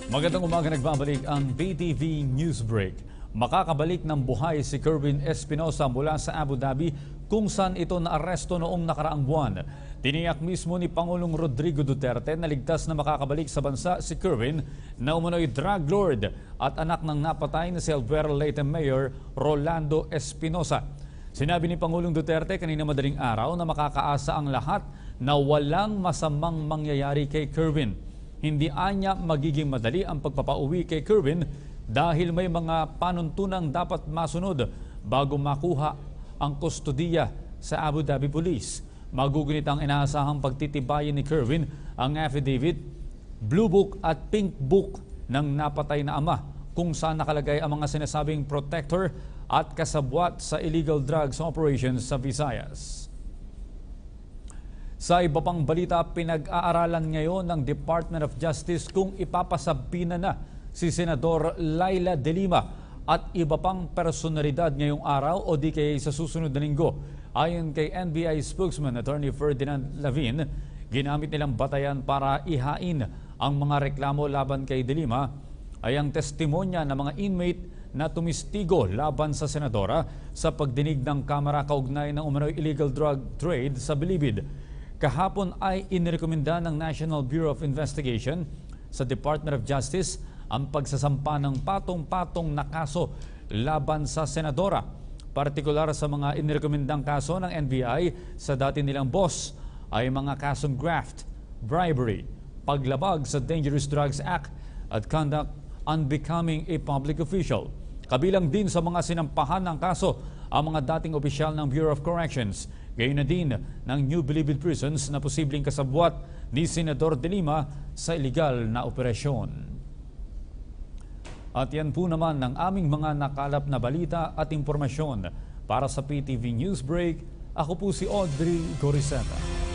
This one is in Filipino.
Magandang umaga, nagbabalik ang PTV Newsbreak. Makakabalik ng buhay si Kerwin Espinosa mula sa Abu Dhabi kung saan ito naaresto noong nakaraang buwan. Tiniyak mismo ni Pangulong Rodrigo Duterte na ligtas na makakabalik sa bansa si Kerwin na umunoy drug lord at anak ng napatay na si Albuera Leyte Mayor Rolando Espinosa. Sinabi ni Pangulong Duterte kanina madaling araw na makakaasa ang lahat na walang masamang mangyayari kay Kerwin. Hindi anya magiging madali ang pagpapauwi kay Kerwin dahil may mga panuntunang dapat masunod bago makuha ang kustodiya sa Abu Dhabi Police. Magugunit ang inaasahang pagtitibayin ni Kerwin ang affidavit, Blue Book at Pink Book ng napatay na ama kung saan nakalagay ang mga sinasabing protector at kasabwat sa illegal drugs operations sa Visayas. Sa iba pang balita, pinag-aaralan ngayon ng Department of Justice kung ipapasabina na si Senador Laila De Lima at iba pang personalidad ngayong araw o di kaya sa susunod na linggo. Ayon kay NBI spokesman Attorney Ferdinand Lavin, ginamit nilang batayan para ihain ang mga reklamo laban kay De Lima ay ang testimonya ng mga inmate na tumistigo laban sa senadora sa pagdinig ng Kamara kaugnay ng umano'y illegal drug trade sa Bilibid. Kahapon ay inirekomenda ng National Bureau of Investigation sa Department of Justice ang pagsasampa ng patong-patong na kaso laban sa senadora. Partikular sa mga inirekomendang kaso ng NBI sa dati nilang boss ay mga kasong graft, bribery, paglabag sa Dangerous Drugs Act at conduct unbecoming a public official. Kabilang din sa mga sinampahan ng kaso ang mga dating opisyal ng Bureau of Corrections, gayon na din ng New Bilibid Prisons na posibleng kasabwat ni Senador De Lima sa iligal na operasyon. At yan po naman ang aming mga nakalap na balita at impormasyon. Para sa PTV Newsbreak, ako po si Audrey Goriseta.